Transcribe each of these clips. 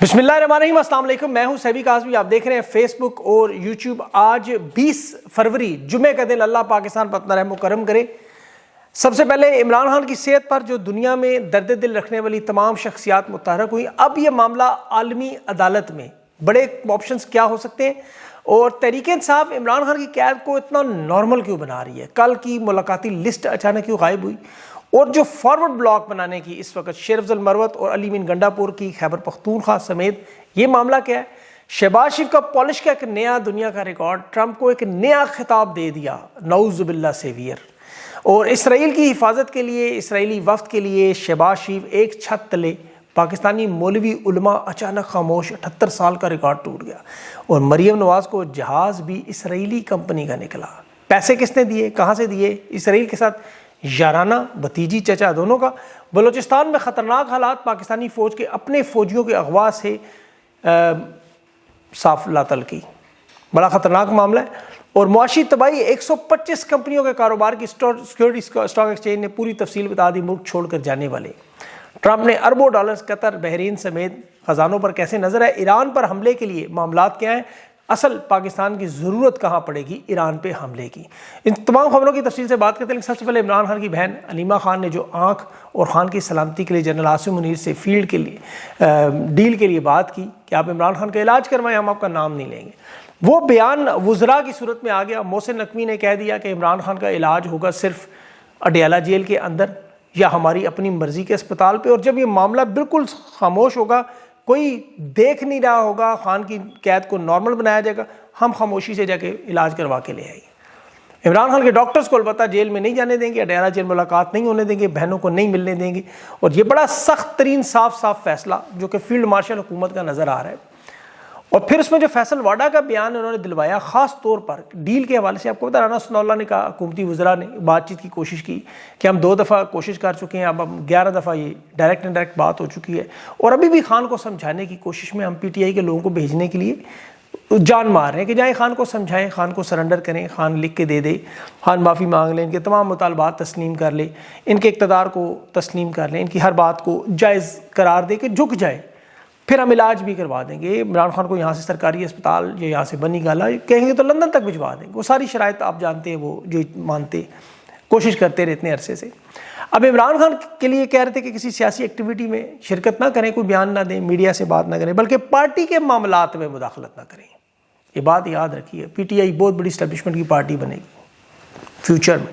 بسم اللہ الرحمن الرحیم، السلام علیکم۔ میں ہوں سیبی کاظمی، آپ دیکھ رہے ہیں فیس بک اور یوٹیوب۔ آج 20 فروری جمعے کا دن، اللہ پاکستان پر اپنا رحم و کرم کرے۔ سب سے پہلے عمران خان کی صحت پر جو دنیا میں درد دل رکھنے والی تمام شخصیات متحرک ہوئی۔ اب یہ معاملہ عالمی عدالت میں، بڑے آپشنز کیا ہو سکتے ہیں، اور تحریک انصاف عمران خان کی قید کو اتنا نارمل کیوں بنا رہی ہے؟ کل کی ملاقاتی لسٹ اچانک کیوں غائب ہوئی؟ اور جو فارورڈ بلاک بنانے کی اس وقت شیر افضل مروت اور علی امین گنڈا پور کی خیبر پختونخوا سمیت یہ معاملہ کیا ہے؟ شہباز شریف کا پالش کا ایک نیا دنیا کا ریکارڈ، ٹرمپ کو ایک نیا خطاب دے دیا، نعوذ باللہ سیویئر۔ اور اسرائیل کی حفاظت کے لیے، اسرائیلی وفد کے لیے شہباز شریف ایک چھت تلے، پاکستانی مولوی علماء اچانک خاموش، 78 سال کا ریکارڈ ٹوٹ گیا۔ اور مریم نواز کو جہاز بھی اسرائیلی کمپنی کا نکلا۔ پیسے کس نے دیے، کہاں سے دیے؟ اسرائیل کے ساتھ یارانہ، بھتیجی چچا دونوں کا۔ بلوچستان میں خطرناک حالات، پاکستانی فوج کے اپنے فوجیوں کے اغوا سے صاف لاتل کی، بڑا خطرناک معاملہ ہے۔ اور معاشی تباہی، 125 کمپنیوں کے کاروبار کی سیکیورٹی اسٹاک ایکسچینج نے پوری تفصیل بتا دی، ملک چھوڑ کر جانے والے۔ ٹرمپ نے اربوں ڈالرز قطر، بحرین سمیت خزانوں پر کیسے نظر ہے؟ ایران پر حملے کے لیے معاملات کیا ہیں؟ اصل پاکستان کی ضرورت کہاں پڑے گی ایران پہ حملے کی؟ ان تمام خبروں کی تفصیل سے بات کرتے ہیں۔ سب سے پہلے عمران خان کی بہن علیمہ خان نے جو آنکھ اور خان کی سلامتی کے لیے جنرل عاصم منیر سے فیلڈ کے لیے ڈیل کے لیے بات کی کہ آپ عمران خان کا علاج کروائیں، ہم آپ کا نام نہیں لیں گے، وہ بیان وزراء کی صورت میں آ گیا۔ محسن نقوی نے کہہ دیا کہ عمران خان کا علاج ہوگا صرف اڈیالہ جیل کے اندر یا ہماری اپنی مرضی کے اسپتال پہ، اور جب یہ معاملہ بالکل خاموش ہوگا، کوئی دیکھ نہیں رہا ہوگا، خان کی قید کو نارمل بنایا جائے گا، ہم خاموشی سے جا کے علاج کروا کے لے آئیں گے۔ عمران خان کے ڈاکٹرز کو البتہ جیل میں نہیں جانے دیں گے، اڈیالہ جیل ملاقات نہیں ہونے دیں گے، بہنوں کو نہیں ملنے دیں گے۔ اور یہ بڑا سخت ترین صاف فیصلہ جو کہ فیلڈ مارشل حکومت کا نظر آ رہا ہے۔ اور پھر اس میں جو فیصل واڈا کا بیان انہوں نے دلوایا، خاص طور پر ڈیل کے حوالے سے، آپ کو پتا رانا ثناء اللہ نے کہا، حکومتی وزراء نے بات چیت کی کوشش کی کہ ہم 2 دفعہ کوشش کر چکے ہیں، اب 11 دفعہ یہ ڈائریکٹ انڈائریکٹ بات ہو چکی ہے، اور ابھی بھی خان کو سمجھانے کی کوشش میں ہم پی ٹی آئی کے لوگوں کو بھیجنے کے لیے جان مار رہے ہیں کہ جائیں خان کو سمجھائیں، خان کو سرنڈر کریں، خان لکھ کے دے دے، خان معافی مانگ لیں، ان کے تمام مطالبات تسلیم کر لیں، ان کے اقتدار کو تسلیم کر لیں، ان کی ہر بات کو جائز قرار دے کے جھک جائے، پھر ہم علاج بھی کروا دیں گے۔ عمران خان کو یہاں سے سرکاری اسپتال یا یہاں سے بنی گالا کہیں گے تو لندن تک بھجوا دیں گے، وہ ساری شرائط آپ جانتے ہیں، وہ جو مانتے کوشش کرتے رہے اتنے عرصے سے۔ اب عمران خان کے لیے کہہ رہے تھے کہ کسی سیاسی ایکٹیویٹی میں شرکت نہ کریں، کوئی بیان نہ دیں، میڈیا سے بات نہ کریں، بلکہ پارٹی کے معاملات میں مداخلت نہ کریں۔ یہ بات یاد رکھیے، پی ٹی آئی بہت بڑی اسٹیبلشمنٹ کی پارٹی بنے گی فیوچر میں۔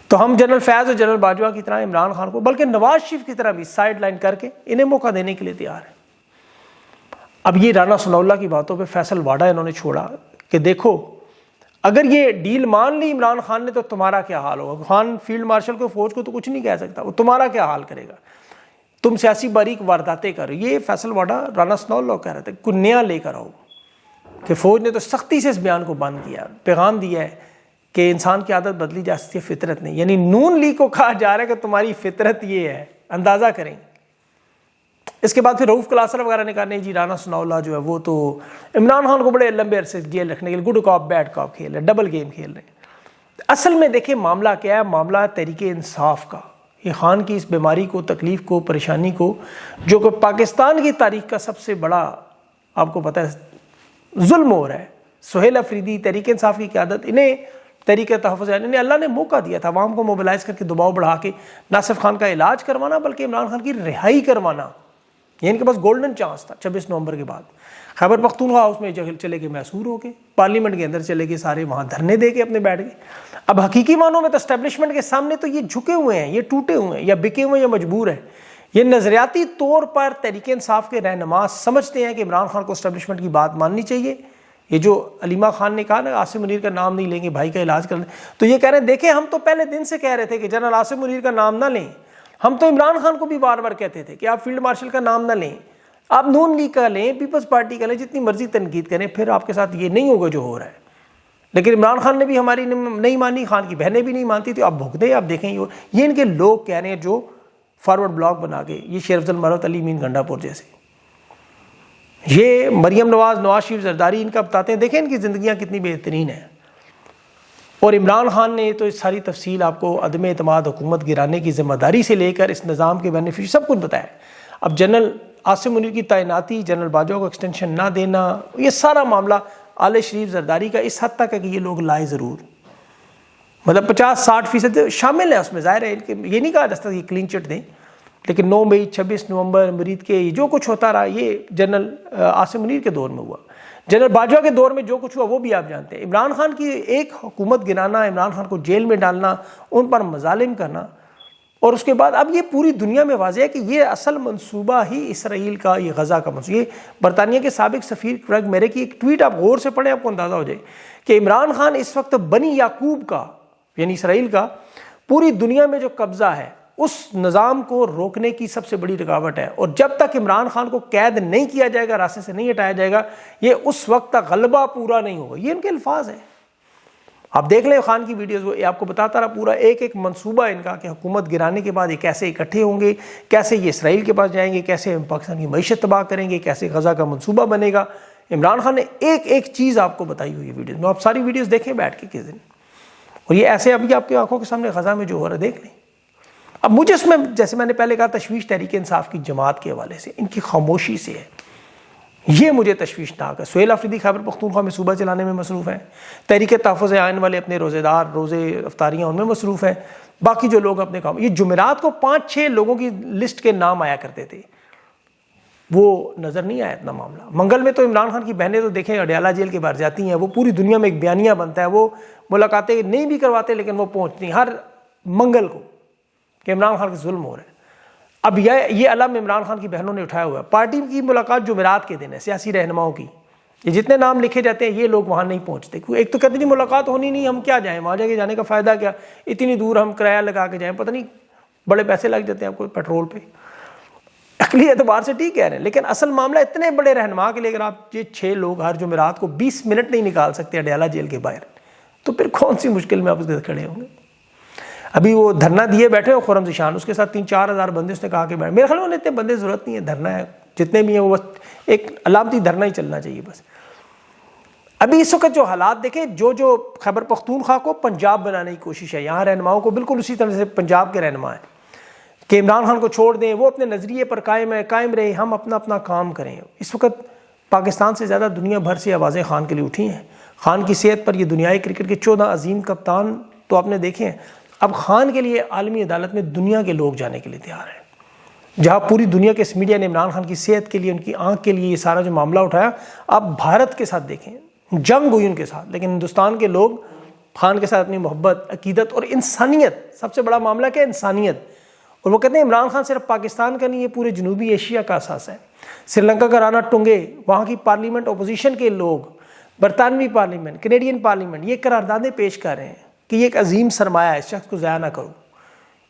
تو ہم جنرل فیاض اور جنرل باجوہ کی طرح عمران خان کو، بلکہ نواز شریف کی طرح بھی سائڈ لائن کر کے انہیں موقع دینے کے لیے تیار ہیں۔ اب یہ رانا ثناء اللہ کی باتوں پہ فیصل واڈا انہوں نے چھوڑا کہ دیکھو اگر یہ ڈیل مان لی عمران خان نے تو تمہارا کیا حال ہوگا؟ خان فیلڈ مارشل کو، فوج کو تو کچھ نہیں کہہ سکتا، وہ تمہارا کیا حال کرے گا؟ تم سیاسی باریک وارداتیں کرو۔ یہ فیصل واڈا رانا ثناء اللہ کہہ رہے تھے، کوئی نیا لے کر آؤ، کہ فوج نے تو سختی سے اس بیان کو بند کیا، پیغام دیا ہے کہ انسان کی عادت بدلی جا سکتی ہے، فطرت نہیں۔ یعنی نون لیگ کو کہا جا رہا ہے کہ تمہاری فطرت یہ ہے، اندازہ کریں۔ اس کے بعد پھر رؤف کلاسر وغیرہ نے کہا نہیں جی رانا ثناء اللہ جو ہے وہ تو عمران خان کو بڑے لمبے عرصے جیل رکھنے کے لیے گڈ کاپ بیڈ کاپ کھیل رہے ہیں، ڈبل گیم کھیل رہے ہیں۔ اصل میں دیکھیں معاملہ کیا ہے، معاملہ تحریک انصاف کا۔ یہ خان کی اس بیماری کو، تکلیف کو، پریشانی کو، جو کہ پاکستان کی تاریخ کا سب سے بڑا آپ کو پتہ ہے ظلم ہو رہا ہے۔ سہیل افریدی، تحریک انصاف کی قیادت، انہیں تحریک تحفظ، انہیں اللہ نے موقع دیا تھا عوام کو موبلائز کر کے دباؤ بڑھا کے نہ صرف خان کا علاج کروانا بلکہ عمران خان کی رہائی کروانا۔ یہ ان کے پاس گولڈن چانس تھا 26 نومبر کے بعد۔ خیبر پختونخوا ہاؤس میں چلے گئے، محصور ہو گئے، پارلیمنٹ کے اندر چلے گئے، سارے وہاں دھرنے دے کے اپنے بیٹھ گئے۔ اب حقیقی معنوں میں تو اسٹیبلشمنٹ کے سامنے تو یہ جھکے ہوئے ہیں، یہ ٹوٹے ہوئے ہیں، یا بکے ہوئے ہیں، یا مجبور ہیں۔ یہ نظریاتی طور پر تحریک انصاف کے رہنما سمجھتے ہیں کہ عمران خان کو اسٹیبلشمنٹ کی بات ماننی چاہیے۔ یہ جو علیمہ خان نے کہا نا عاصم منیر کا نام نہیں لیں گے، بھائی کا علاج کر لیں، تو یہ کہہ رہے ہیں دیکھیں ہم تو پہلے دن سے کہہ رہے تھے کہ جنرل عاصم منیر کا نام نہ لیں، ہم تو عمران خان کو بھی بار بار کہتے تھے کہ آپ فیلڈ مارشل کا نام نہ لیں، آپ نون لیگ کا لیں، پیپلز پارٹی کا لیں، جتنی مرضی تنقید کریں، پھر آپ کے ساتھ یہ نہیں ہوگا جو ہو رہا ہے۔ لیکن عمران خان نے بھی ہماری نہیں مانی، خان کی بہنیں بھی نہیں مانتی، تو آپ بھوک دیں، آپ دیکھیں یہ ان کے لوگ کہہ رہے ہیں جو فارورڈ بلاک بنا کے، یہ شیر افضل مروت، علی امین گنڈا پور جیسے، یہ مریم نواز، نواز شریف، زرداری، ان کا بتاتے ہیں دیکھیں ان کی زندگیاں کتنی بہترین ہیں۔ اور عمران خان نے تو اس ساری تفصیل آپ کو عدم اعتماد حکومت گرانے کی ذمہ داری سے لے کر اس نظام کے بینیفٹ سب کچھ بتایا۔ اب جنرل عاصم منیر کی تعیناتی، جنرل باجوہ کو ایکسٹینشن نہ دینا، یہ سارا معاملہ آل شریف زرداری کا اس حد تک ہے کہ یہ لوگ لائے ضرور، مطلب 50-60% شامل ہیں اس میں. ظاہر ہے یہ نہیں کہا جاتا کہ کلین چٹ دیں، لیکن 9 مئی 26 نومبر مرید کے جو کچھ ہوتا رہا یہ جنرل عاصم منیر کے دور میں ہوا. جنرل باجوہ کے دور میں جو کچھ ہوا وہ بھی آپ جانتے ہیں. عمران خان کی ایک حکومت گرانا، عمران خان کو جیل میں ڈالنا، ان پر مظالم کرنا، اور اس کے بعد اب یہ پوری دنیا میں واضح ہے کہ یہ اصل منصوبہ ہی اسرائیل کا، یہ غزہ کا منصوبہ. یہ برطانیہ کے سابق سفیر کریگ میرے کی ایک ٹویٹ آپ غور سے پڑھیں، آپ کو اندازہ ہو جائے کہ عمران خان اس وقت بنی یعقوب کا، یعنی اسرائیل کا پوری دنیا میں جو قبضہ ہے اس نظام کو روکنے کی سب سے بڑی رکاوٹ ہے. اور جب تک عمران خان کو قید نہیں کیا جائے گا، راستے سے نہیں ہٹایا جائے گا، یہ اس وقت تک غلبہ پورا نہیں ہوگا. یہ ان کے الفاظ ہیں. آپ دیکھ لیں خان کی ویڈیوز، وہ آپ کو بتاتا رہا پورا ایک منصوبہ ان کا کہ حکومت گرانے کے بعد یہ کیسے اکٹھے ہوں گے، کیسے یہ اسرائیل کے پاس جائیں گے، کیسے پاکستان کی معیشت تباہ کریں گے، کیسے غزہ کا منصوبہ بنے گا. عمران خان نے ایک چیز آپ کو بتائی ہوئی ہے ویڈیوز میں. آپ ساری ویڈیوز دیکھیں بیٹھ کے کس دن، اور یہ ایسے ابھی آپ کی آنکھوں کے سامنے غزہ میں جو ہو رہا ہے دیکھ لیں. اب مجھے اس میں جیسے میں نے پہلے کہا تشویش تحریک انصاف کی جماعت کے حوالے سے، ان کی خاموشی سے ہے، یہ مجھے تشویشناک ہے. سہیل آفریدی خیبر پختونخوا میں صوبہ چلانے میں مصروف ہیں، تحریک تحفظ آئین والے اپنے روزے دار، روزے افطاریاں ان میں مصروف ہیں، باقی جو لوگ اپنے کام. یہ جمعرات کو 5-6 لوگوں کی لسٹ کے نام آیا کرتے تھے، وہ نظر نہیں آیا اتنا معاملہ. منگل میں تو عمران خان کی بہنیں تو دیکھیں اڈیالہ جیل کے باہر جاتی ہیں، وہ پوری دنیا میں ایک بیانیہ بنتا ہے، وہ ملاقاتیں نہیں بھی کرواتے لیکن وہ پہنچتی ہیں ہر منگل کو کہ عمران خان کے ظلم ہو رہے ہیں. اب یہ علم عمران خان کی بہنوں نے اٹھایا ہوا ہے. پارٹی کی ملاقات جمعرات کے دن ہے، سیاسی رہنماؤں کی، یہ جتنے نام لکھے جاتے ہیں یہ لوگ وہاں نہیں پہنچتے. ایک تو کہتے ہیں ملاقات ہونی نہیں، ہم کیا جائیں وہاں، جانے کا فائدہ کیا، اتنی دور ہم کرایہ لگا کے جائیں، پتہ نہیں بڑے پیسے لگ جاتے ہیں آپ کو پیٹرول پہ. عقلی اعتبار سے ٹھیک کہہ رہے ہیں، لیکن اصل معاملہ اتنے بڑے رہنما کے لیے اگر آپ یہ 6 لوگ ہر جمعرات کو 20 منٹ نہیں نکال سکتے اڈیالہ جیل کے باہر، تو پھر کون سی مشکل میں آپ اس کے ساتھ کھڑے ہوں گے. ابھی وہ دھرنا دیے بیٹھے ہو خرم ذیشان، اس کے ساتھ 3-4 ہزار بندے، اس نے کہا کہ بیٹھ، میرے خیال میں اتنے بندے ضرورت نہیں ہے، دھرنا ہے جتنے بھی ہیں وہ بس ایک علامتی دھرنا ہی چلنا چاہیے بس. ابھی اس وقت جو حالات دیکھیں، جو خیبر پختونخوا کو پنجاب بنانے کی کوشش ہے، یہاں رہنماؤں کو بالکل اسی طرح سے پنجاب کے رہنما ہیں کہ عمران خان کو چھوڑ دیں، وہ اپنے نظریے پر قائم رہے، ہم اپنا کام کریں. اس وقت پاکستان سے زیادہ دنیا بھر سے آوازیں خان کے لیے اٹھی ہیں. خان کی صحت پر یہ دنیائی کرکٹ کے 14 عظیم کپتان تو آپ نے دیکھے ہیں. اب خان کے لیے عالمی عدالت میں دنیا کے لوگ جانے کے لیے تیار ہیں، جہاں پوری دنیا کے اس میڈیا نے عمران خان کی صحت کے لیے، ان کی آنکھ کے لیے یہ سارا جو معاملہ اٹھایا. اب بھارت کے ساتھ دیکھیں، جنگ ہوئی ان کے ساتھ، لیکن ہندوستان کے لوگ خان کے ساتھ اپنی محبت، عقیدت اور انسانیت، سب سے بڑا معاملہ کیا ہے، انسانیت. اور وہ کہتے ہیں عمران خان صرف پاکستان کا نہیں، یہ پورے جنوبی ایشیا کا اساس ہے. سری لنکا کا رانا ٹنگے، وہاں کی پارلیمنٹ اپوزیشن کے لوگ، برطانوی پارلیمنٹ، کینیڈین پارلیمنٹ، یہ قراردادیں پیش کر رہے ہیں کہ یہ ایک عظیم سرمایہ ہے، اس شخص کو ضائع نہ کرو.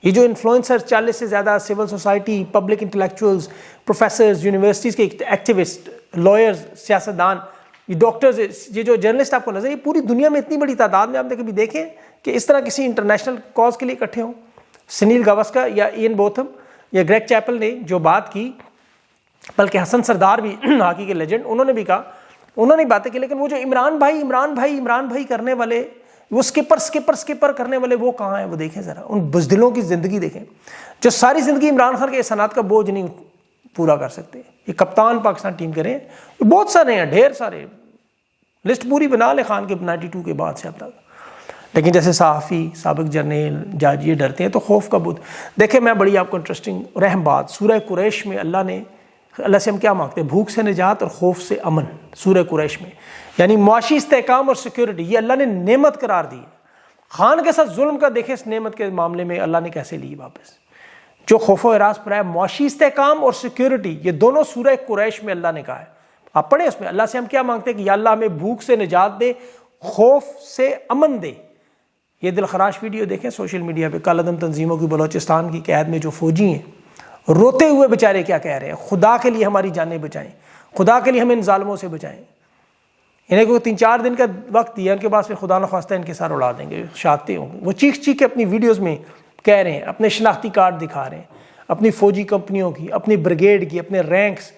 یہ جو انفلوئنسر 40 سے زیادہ civil society, public intellectuals, professors, universities کے ایکٹیوسٹ، لائرز، سیاستدان، یہ ڈاکٹرز، یہ جو جرنلسٹ آپ کو نظر، یہ پوری دنیا میں اتنی بڑی تعداد میں آپ نے کبھی دیکھیں کہ اس طرح کسی انٹرنیشنل کاز کے لیے اکٹھے ہوں. سنیل گواسکر یا ایئن بوتھم یا گریگ چیپل نے جو بات کی، بلکہ حسن سردار بھی ہاکی کے لیجنڈ، انہوں نے بھی کہا، انہوں نے باتیں کی، لیکن وہ جو عمران بھائی کرنے والے، وہ سکپر کرنے والے وہ کہاں ہیں؟ وہ دیکھیں ذرا ان بزدلوں کی زندگی دیکھیں جو ساری زندگی عمران خان کے احسانات کا بوجھ نہیں پورا کر سکتے. یہ کپتان پاکستان ٹیم کے رہے ہیں، بہت سارے ہیں، ڈھیر سارے، لسٹ پوری بنا لے خان کے 92 کے بعد سے اب تک. لیکن جیسے صحافی، سابق جرنیل، جج یہ ڈرتے ہیں تو خوف کا بدھ. دیکھیں میں بڑی آپ کو انٹرسٹنگ رحم بات، سورہ قریش میں اللہ سے ہم کیا مانگتے ہیں؟ بھوک سے نجات اور خوف سے امن. سورہ قریش میں یعنی معاشی استحکام اور سیکیورٹی، یہ اللہ نے نعمت قرار دی. خان کے ساتھ ظلم کا دیکھیں اس نعمت کے معاملے میں اللہ نے کیسے لی واپس. جو خوف و ہراس پر ہے، معاشی استحکام اور سیکیورٹی، یہ دونوں سورہ قریش میں اللہ نے کہا ہے. آپ پڑھیں اس میں اللہ سے ہم کیا مانگتے ہیں کہ یا اللہ ہمیں بھوک سے نجات دے، خوف سے امن دے. یہ دلخراش ویڈیو دیکھیں سوشل میڈیا پہ، کالعدم تنظیموں کی بلوچستان کی قید میں جو فوجی ہیں، روتے ہوئے بیچارے کیا کہہ رہے ہیں؟ خدا کے لیے ہماری جانیں بچائیں، خدا کے لیے ہمیں ان ظالموں سے بچائیں. انہیں کوئی 3-4 دن کا وقت دیا، ان کے بعد پھر خدا نخواستہ ان کے سر اڑا دیں گے، شاہتے ہوں گے. وہ چیخ کے اپنی ویڈیوز میں کہہ رہے ہیں، اپنے شناختی کارڈ دکھا رہے ہیں، اپنی فوجی کمپنیوں کی، اپنی بریگیڈ کی، اپنے رینکس،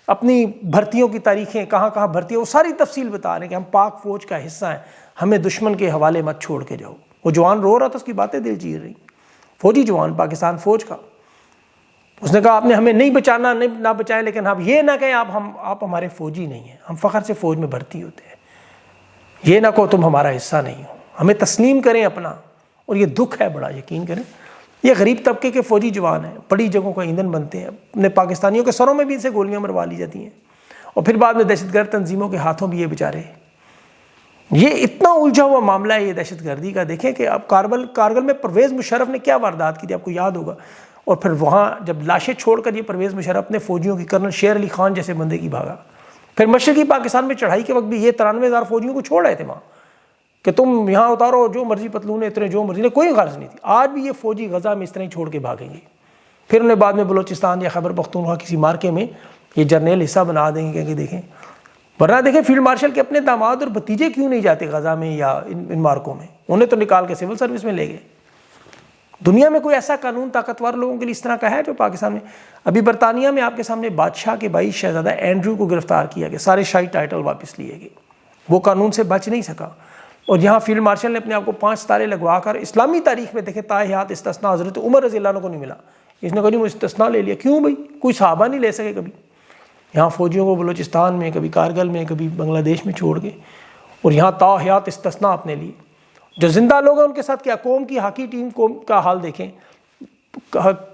اپنی بھرتیوں کی تاریخیں، کہاں کہاں بھرتی ہیں، وہ ساری تفصیل بتا رہے ہیں کہ ہم پاک فوج کا حصہ ہیں، ہمیں دشمن کے حوالے مت چھوڑ کے جاؤ. وہ جوان رو رہا تھا، اس کی باتیں دل چیر رہی، فوجی جوان پاکستان فوج کا. اس نے کہا آپ نے ہمیں نہیں بچانا، نہیں نہ بچائیں، لیکن آپ یہ نہ کہیں آپ ہمارے فوجی نہیں ہیں، ہم فخر سے فوج میں بھرتی ہوتے ہیں، یہ نہ کہو تم ہمارا حصہ نہیں ہو، ہمیں تسلیم کریں اپنا۔ اور یہ دکھ ہے بڑا، یقین کریں، یہ غریب طبقے کے فوجی جوان ہیں، بڑی جگہوں کا ایندھن بنتے ہیں، اپنے پاکستانیوں کے سروں میں بھی ان سے گولیاں مروا لی جاتی ہیں، اور پھر بعد میں دہشت گرد تنظیموں کے ہاتھوں بھی یہ بیچارے۔ یہ اتنا الجھا ہوا معاملہ ہے یہ دہشت گردی کا۔ دیکھیں کہ اب کارگل میں پرویز مشرف نے کیا واردات کی تھی، آپ کو یاد ہوگا، اور پھر وہاں جب لاشیں چھوڑ کر یہ پرویز مشرف اپنے فوجیوں کی، کرنل شیر علی خان جیسے بندے کی بھاگا۔ پھر مشرقی پاکستان میں چڑھائی کے وقت بھی یہ 93,000 فوجیوں کو چھوڑ رہے تھے وہاں کہ تم یہاں اتارو جو مرضی پتلون اترے جو مرضی، کوئی غرض نہیں تھی۔ آج بھی یہ فوجی غزہ میں اس طرح ہی چھوڑ کے بھاگیں گے، پھر انہیں بعد میں بلوچستان یا خیبر پختونخوا کسی مارکے میں یہ جرنیل حصہ بنا دیں گے کہ دیکھیں۔ ورنہ دیکھیں فیلڈ مارشل کے اپنے داماد اور بھتیجے کیوں نہیں جاتے غزہ میں یا ان مارکوں میں، انہیں تو نکال کے سول سروس میں لے گئے۔ دنیا میں کوئی ایسا قانون طاقتور لوگوں کے لیے اس طرح کا ہے جو پاکستان میں؟ ابھی برطانیہ میں آپ کے سامنے بادشاہ کے بھائی شہزادہ اینڈریو کو گرفتار کیا گیا، سارے شاہی ٹائٹل واپس لیے گئے، وہ قانون سے بچ نہیں سکا۔ اور یہاں فیلڈ مارشل نے اپنے آپ کو 5 ستارے لگوا کر اسلامی تاریخ میں دیکھیں تاحیات استثناء حضرت عمر رضی اللہ عنہ کو نہیں ملا، اس نے کہا جی وہ استثناء لے لیا، کیوں بھائی؟ کوئی صحابہ نہیں لے سکے کبھی۔ یہاں فوجیوں کو بلوچستان میں، کبھی کارگل میں، کبھی بنگلہ دیش میں چھوڑ گئے، اور یہاں تاحیات استثناء اپنے لیے۔ جو زندہ لوگ ہیں ان کے ساتھ کیا، قوم کی ہاکی ٹیم کا حال دیکھیں،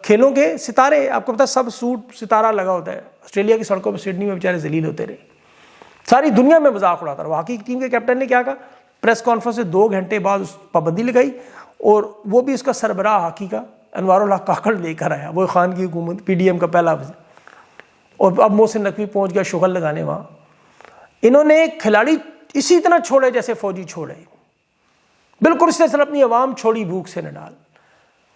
کھیلوں کے ستارے، آپ کو پتا سب سوٹ ستارہ لگا ہوتا ہے، آسٹریلیا کی سڑکوں پہ سڈنی میں بیچارے ذلیل ہوتے رہے، ساری دنیا میں مذاق اڑاتا رہا۔ ہاکی ٹیم کے کیپٹن نے کیا کہا، پریس کانفرنس سے 2 گھنٹے بعد اس پابندی لگائی، اور وہ بھی اس کا سربراہ ہاکی کا انوار اللہ کاکڑ لے کر آیا، وہ خان کی حکومت پی ڈی ایم کا پہلا وزیر، اور اب محسن نقوی پہنچ گیا شغل لگانے وہاں۔ انہوں نے کھلاڑی اسی طرح چھوڑے جیسے فوجی چھوڑے، بالکل اس طرح اپنی عوام چھوڑی بھوک سے نڈال۔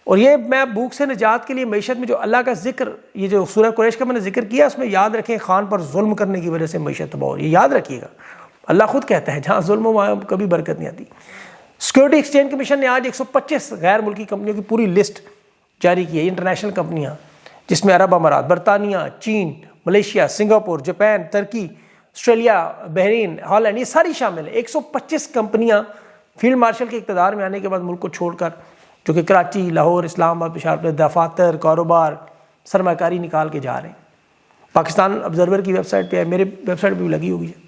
اور یہ میں بھوک سے نجات کے لیے معیشت میں جو اللہ کا ذکر، یہ جو سورہ قریش کا میں نے ذکر کیا، اس میں یاد رکھیں خان پر ظلم کرنے کی وجہ سے معیشت تباہ ہو رہی ہے، یاد رکھیے گا، اللہ خود کہتا ہے جہاں ظلم ہو وہاں کبھی برکت نہیں آتی۔ سیکورٹی ایکسچینج کمیشن نے آج 125 غیر ملکی کمپنیوں کی پوری لسٹ جاری کی ہے، انٹرنیشنل کمپنیاں، جس میں عرب امارات، برطانیہ، چین، ملیشیا، سنگاپور، جاپان، ترکی، آسٹریلیا، بحرین، ہالینڈ، یہ ساری شامل ہیں۔ 125 کمپنیاں فیلڈ مارشل کے اقتدار میں آنے کے بعد ملک کو چھوڑ کر، جو کہ کراچی، لاہور، اسلام آباد، پشاور، دفاتر، کاروبار، سرمایہ کاری نکال کے جا رہے ہیں۔ پاکستان آبزرور کی ویب سائٹ پہ ہے، میرے ویب سائٹ پہ بھی لگی ہوئی ہے،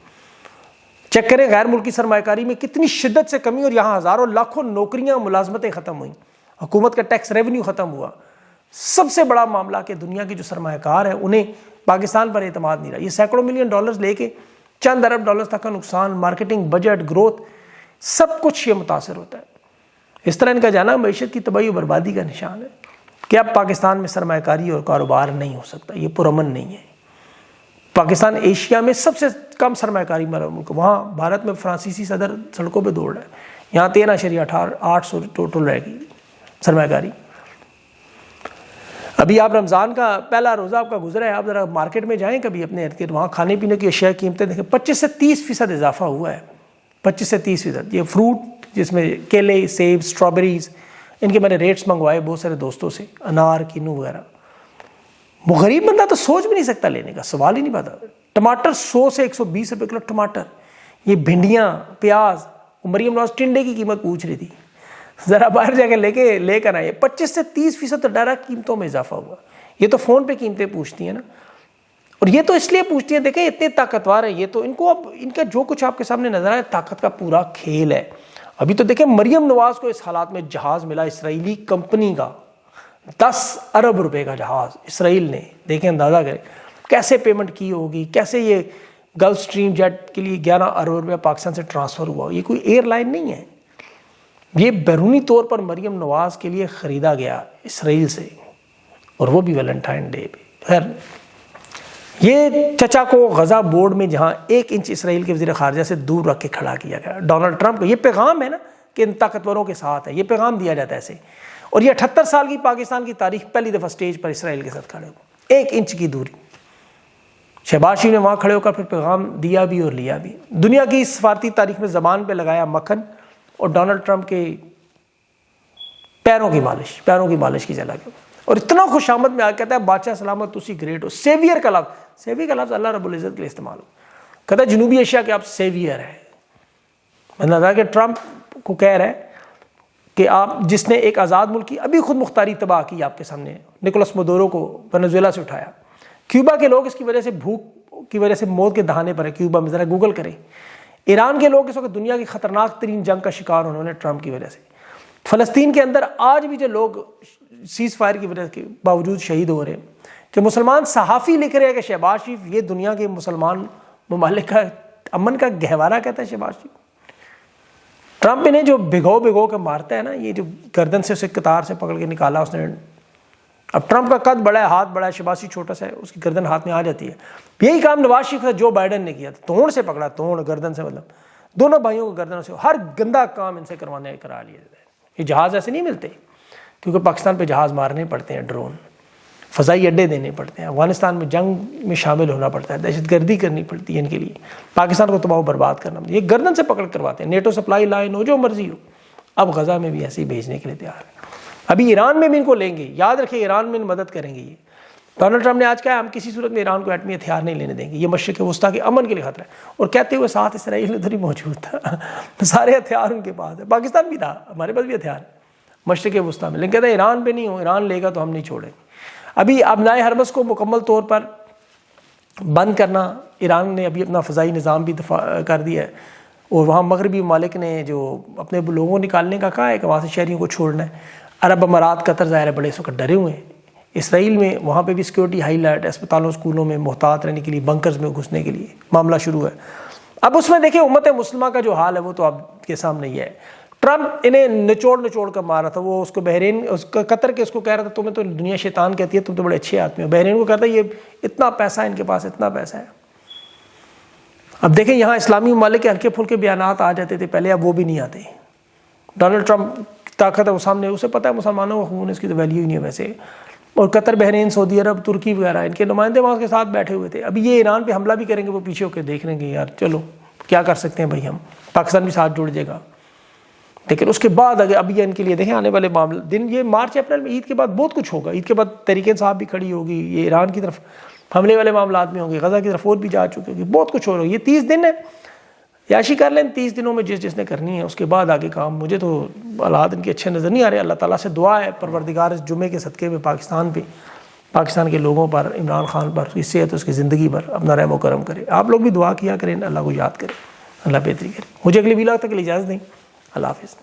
چیک کریں غیر ملکی سرمایہ کاری میں کتنی شدت سے کمی، اور یہاں ہزاروں لاکھوں نوکریاں، ملازمتیں ختم ہوئیں، حکومت کا ٹیکس ریونیو ختم ہوا۔ سب سے بڑا معاملہ کہ دنیا کے جو سرمایہ کار ہیں انہیں پاکستان پر اعتماد نہیں رہا، یہ سینکڑوں ملین ڈالرز لے کے چند ارب ڈالرز تک کا نقصان، مارکیٹنگ، بجٹ، گروتھ، سب کچھ یہ متاثر ہوتا ہے۔ اس طرح ان کا جانا معیشت کی تباہی و بربادی کا نشان ہے کہ اب پاکستان میں سرمایہ کاری اور کاروبار نہیں ہو سکتا، یہ پرامن نہیں ہے۔ پاکستان ایشیا میں سب سے کم سرمایہ کاری والا ملک، وہاں بھارت میں فرانسیسی صدر سڑکوں پہ دوڑ رہا ہے، یہاں 13.8 ٹوٹل رہ گئی سرمایہ کاری۔ ابھی آپ رمضان کا پہلا روزہ آپ کا گزرا ہے، آپ ذرا مارکیٹ میں جائیں کبھی اپنے ارد گرد، وہاں کھانے پینے کی اشیاء قیمتیں دیکھیں، 25 سے 30% اضافہ ہوا ہے، 25 سے 30%۔ یہ فروٹ جس میں کیلے، سیب، اسٹرابیریز، ان کے میں نے ریٹس منگوائے بہت سارے دوستوں سے، انار، کینو وغیرہ۔ وہ غریب بندہ تو سوچ بھی نہیں سکتا لینے کا، سوال ہی نہیں پاتا۔ ٹماٹر 100 سے 120 روپے کلو ٹماٹر، یہ بھنڈیاں، پیاز، مریم نواز ٹنڈے کی قیمت پوچھ رہی تھی، ذرا باہر جا کے لے کر آئے۔ 25 سے 30% تو ڈائریکٹ قیمتوں میں اضافہ ہوا۔ یہ تو فون پہ قیمتیں پوچھتی ہیں نا، اور یہ تو اس لیے پوچھتی ہیں، دیکھیں اتنے طاقتور ہیں یہ تو، ان کو اب ان کا جو کچھ آپ کے سامنے نظر آئے طاقت کا پورا کھیل ہے۔ ابھی تو دیکھیں مریم نواز کو اس حالات میں جہاز ملا اسرائیلی کمپنی کا، 10 ارب روپے کا جہاز اسرائیل نے، دیکھیں اندازہ کریں کیسے پیمنٹ کی ہوگی، کیسے یہ گلف سٹریم جیٹ کے لیے 11 ارب روپے پاکستان سے ٹرانسفر ہوا۔ یہ کوئی ایئر لائن نہیں ہے، یہ بیرونی طور پر مریم نواز کے لیے خریدا گیا اسرائیل سے، اور وہ بھی ویلنٹائن ڈے پہ۔ خیر، یہ چچا کو غزہ بورڈ میں جہاں 1 انچ اسرائیل کے وزیر خارجہ سے دور رکھ کے کھڑا کیا گیا ڈونلڈ ٹرمپ کو، یہ پیغام ہے نا کہ ان طاقتوروں کے ساتھ ہے، یہ پیغام دیا جاتا ہے ایسے۔ اور یہ 78 سال کی پاکستان کی تاریخ پہلی دفعہ سٹیج پر اسرائیل کے ساتھ کھڑے ہو، 1 انچ کی دوری۔ شہباز شریف نے وہاں کھڑے ہو کر پھر پیغام دیا بھی اور لیا بھی۔ دنیا کی سفارتی تاریخ میں زبان پہ لگایا مکھن، اور ڈونلڈ ٹرمپ کے پیروں کی مالش کی جلا کے، اور اتنا خوش آمد میں آ کہتا ہے بادشاہ سلامت تسی گریٹ ہو۔ سیویئر کا لفظ اللہ رب العزت کے لیے استعمال ہو، کہتا ہے جنوبی ایشیا کے آپ سیویئر ہیں، مطلب کہ ٹرمپ کو کہہ رہے ہیں کہ آپ جس نے ایک آزاد ملک کی ابھی خود مختاری تباہ کی آپ کے سامنے، نکولس مدورو کو وینزویلا سے اٹھایا، کیوبا کے لوگ اس کی وجہ سے بھوک کی وجہ سے موت کے دہانے پر ہے کیوبا میں، ذرا گوگل کریں۔ ایران کے لوگ اس وقت دنیا کی خطرناک ترین جنگ کا شکار انہوں نے ٹرمپ کی وجہ سے۔ فلسطین کے اندر آج بھی جو لوگ سیز فائر کی وجہ کے باوجود شہید ہو رہے ہیں، جو مسلمان صحافی لکھ رہے ہیں کہ شہباز شریف یہ دنیا کے مسلمان ممالک کا امن کا گہوارہ کہتا ہے شہباز شریف۔ ٹرمپ انہیں جو بھگو کے مارتا ہے نا، یہ جو گردن سے اسے قطار سے پکڑ کے نکالا اس نے، اب ٹرمپ کا قد بڑا ہے، ہاتھ بڑا ہے، شہباز شریف چھوٹا سا ہے، اس کی گردن ہاتھ میں آ جاتی ہے۔ یہی کام نواز شریف کا جو بائیڈن نے کیا تھا، توڑ سے پکڑا، توڑ گردن سے، مطلب دونوں بھائیوں کو گردن سے ہر گندا کام ان سے کرا لیا جاتا ہے۔ یہ جہاز ایسے نہیں ملتے، کیونکہ پاکستان پہ جہاز مارنے پڑتے ہیں، ڈرون، فضائی اڈے دینے پڑتے ہیں، افغانستان میں جنگ میں شامل ہونا پڑتا ہے، دہشت گردی کرنی پڑتی ہے ان کے لیے، پاکستان کو تباہ و برباد کرنا، یہ گردن سے پکڑ کرواتے ہیں۔ نیٹو سپلائی لائن ہو جو مرضی ہو، اب غزہ میں بھی ایسے ہی بھیجنے کے لیے تیار ہے۔ ابھی ایران میں بھی ان کو لیں گے، یاد رکھیں ایران میں مدد کریں گے۔ یہ ڈونلڈ ٹرمپ نے آج کہا ہم کسی صورت میں ایران کو ایٹمی ہتھیار نہیں لینے دیں گے، یہ مشرق وسطیٰ کے امن کے لیے خطرہ ہے، اور کہتے ہوئے ساتھ اسرائیل ادھر ہی موجود تھا، سارے ہتھیار ان کے پاس ہے، پاکستان بھی تھا، ہمارے پاس بھی ہتھیار ہے مشرق وسطیٰ میں، لیکن کہتے ہیں ایران پہ نہیں ہو، ایران لے گا تو ہم نہیں چھوڑیں گے۔ ابھی ابنائے حرمز کو مکمل طور پر بند کرنا، ایران نے ابھی اپنا فضائی نظام بھی دفاع کر دیا ہے، اور وہاں مغربی ممالک نے جو اپنے لوگوں کو نکالنے کا کہا ہے کہ وہاں سے شہریوں کو چھوڑنا ہے۔ عرب امارات، قطر ظاہر ہے بڑے اس وقت ڈرے ہوئے ہیں۔ اسرائیل میں وہاں پہ بھی سیکورٹی ہائی لائٹ، اسپتالوں اسکولوں میں محتاط رہنے کے لیے، بنکرز میں گھسنے کے لیے معاملہ شروع ہے۔ اب اس میں دیکھیں امت مسلمہ کا جو حال ہے وہ تو آپ کے سامنے ہی ہے۔ ٹرمپ انہیں نچوڑ کر مار رہا تھا، وہ اس کو بحرین، اس کا قطر کے اس کو کہہ رہا تھا تمہیں تو دنیا شیطان کہتی ہے، تم تو بڑے اچھے آدمی ہو۔ بحرین کو کہتا ہے یہ اتنا پیسہ ہے ان کے پاس، اتنا پیسہ ہے۔ اب دیکھیں یہاں اسلامی ممالک کے ہلکے پھلکے بیانات آ جاتے تھے پہلے، اب وہ بھی نہیں آتے۔ ڈونلڈ ٹرمپ طاقت ہے وہ سامنے، اسے پتہ ہے مسلمانوں کا خون، اس کی تو ویلیو ہی نہیں ہے ویسے۔ اور قطر، بحرین، سعودی عرب، ترکی وغیرہ ان کے نمائندے وہاں کے ساتھ بیٹھے ہوئے تھے۔ ابھی یہ ایران پہ حملہ بھی کریں گے، وہ پیچھے ہو کے دیکھ لیں گے یار چلو کیا کر سکتے ہیں بھائی، ہم پاکستان بھی ساتھ جڑ جائے گا۔ لیکن اس کے بعد اگر ابھی ان کے لیے دیکھیں آنے والے معاملے دن، یہ مارچ اپریل میں عید کے بعد بہت کچھ ہوگا۔ عید کے بعد تحریک انصاف بھی کھڑی ہوگی، یہ ایران کی طرف حملے والے معاملات میں ہوں گے، غزہ کی طرف فوج بھی جا چکی ہوگی، بہت کچھ ہو رہا ہے۔ یہ 30 دن ہے، یاشی کر لیں 30 دنوں میں جس نے کرنی ہے، اس کے بعد آگے کام۔ مجھے تو حالات ان کے اچھے نظر نہیں آ رہے۔ اللہ تعالیٰ سے دعا ہے پروردگار اس جمعے کے صدقے میں پاکستان کے لوگوں پر، عمران خان پر، اس کی صحت، اس کی زندگی پر اپنا رحم و کرم کرے۔ آپ لوگ بھی دعا کیا کریں، اللہ کو یاد کریں، اللہ بہتری کرے۔ مجھے اگلی ویلاگ تک کے لیے اجازت دیں، اللہ حافظ۔